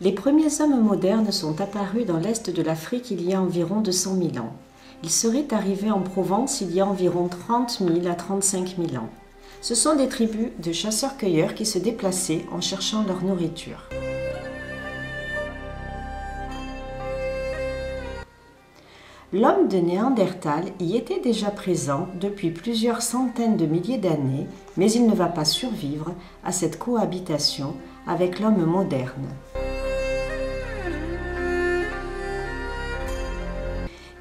Les premiers hommes modernes sont apparus dans l'est de l'Afrique il y a environ 200 000 ans. Ils seraient arrivés en Provence il y a environ 30 000 à 35 000 ans. Ce sont des tribus de chasseurs-cueilleurs qui se déplaçaient en cherchant leur nourriture. L'homme de Néandertal y était déjà présent depuis plusieurs centaines de milliers d'années, mais il ne va pas survivre à cette cohabitation avec l'homme moderne.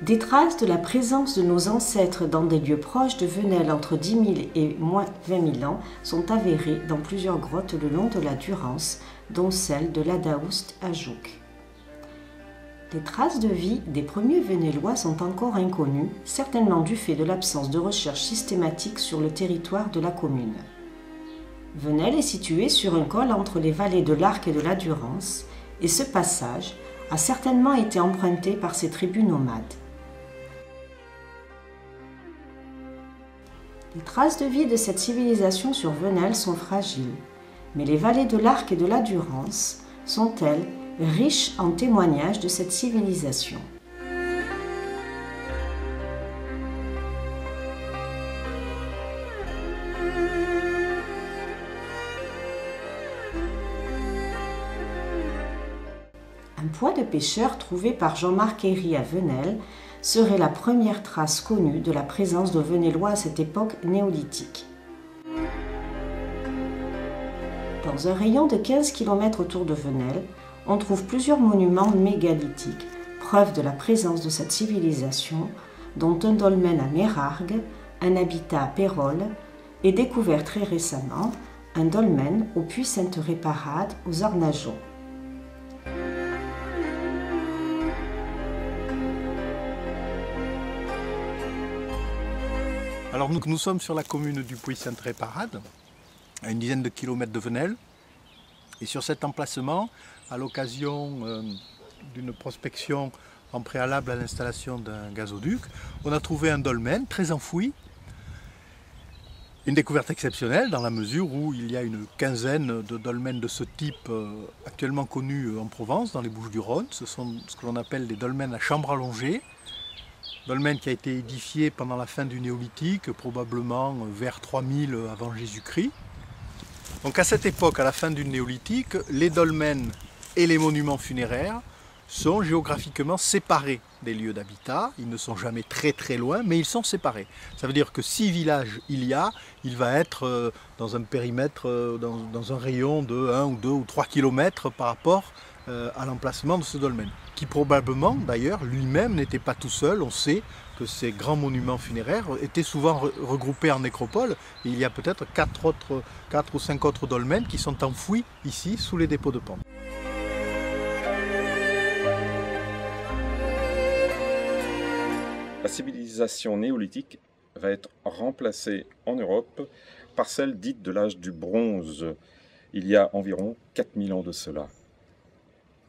Des traces de la présence de nos ancêtres dans des lieux proches de Venelle entre 10 000 et moins 20 000 ans sont avérées dans plusieurs grottes le long de la Durance, dont celle de l'Adaoust à Jouques. Les traces de vie des premiers Venellois sont encore inconnues, certainement du fait de l'absence de recherche systématique sur le territoire de la commune. Venelle est située sur un col entre les vallées de l'Arc et de la Durance, et ce passage a certainement été emprunté par ces tribus nomades. Les traces de vie de cette civilisation sur Venelle sont fragiles, mais les vallées de l'Arc et de la Durance sont, elles, riches en témoignages de cette civilisation. Un poids de pêcheur trouvé par Jean-Marc Herry à Venelle serait la première trace connue de la présence de Venellois à cette époque néolithique. Dans un rayon de 15 km autour de Venelle, on trouve plusieurs monuments mégalithiques, preuve de la présence de cette civilisation, dont un dolmen à Mérargues, un habitat à Pérols et découvert très récemment un dolmen au puits Sainte-Réparade aux Ornageaux. Alors nous sommes sur la commune du Puy Sainte-Réparade, à une dizaine de kilomètres de Venelle. Et sur cet emplacement, à l'occasion d'une prospection en préalable à l'installation d'un gazoduc, on a trouvé un dolmen très enfoui. Une découverte exceptionnelle dans la mesure où il y a une quinzaine de dolmens de ce type actuellement connus en Provence, dans les Bouches-du-Rhône. Ce sont ce que l'on appelle des dolmens à chambre allongée. Dolmen qui a été édifié pendant la fin du néolithique, probablement vers 3000 avant Jésus-Christ. Donc à cette époque, à la fin du néolithique, les dolmens et les monuments funéraires sont géographiquement séparés des lieux d'habitat. Ils ne sont jamais très loin, mais ils sont séparés. Ça veut dire que si village il va être dans un périmètre, dans un rayon de 1 ou 2 ou 3 km par rapport à l'emplacement de ce dolmen, qui probablement d'ailleurs lui-même n'était pas tout seul. On sait que ces grands monuments funéraires étaient souvent regroupés en nécropoles, et il y a peut-être 4 ou 5 autres dolmens qui sont enfouis ici sous les dépôts de pente. La civilisation néolithique va être remplacée en Europe par celle dite de l'âge du bronze, il y a environ 4000 ans de cela.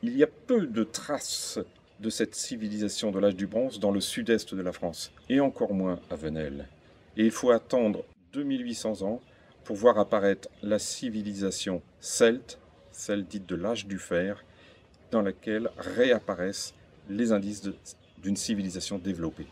Il y a peu de traces de cette civilisation de l'âge du bronze dans le sud-est de la France, et encore moins à Venelle. Et il faut attendre 2800 ans pour voir apparaître la civilisation celte, celle dite de l'âge du fer, dans laquelle réapparaissent les indices d'une civilisation développée.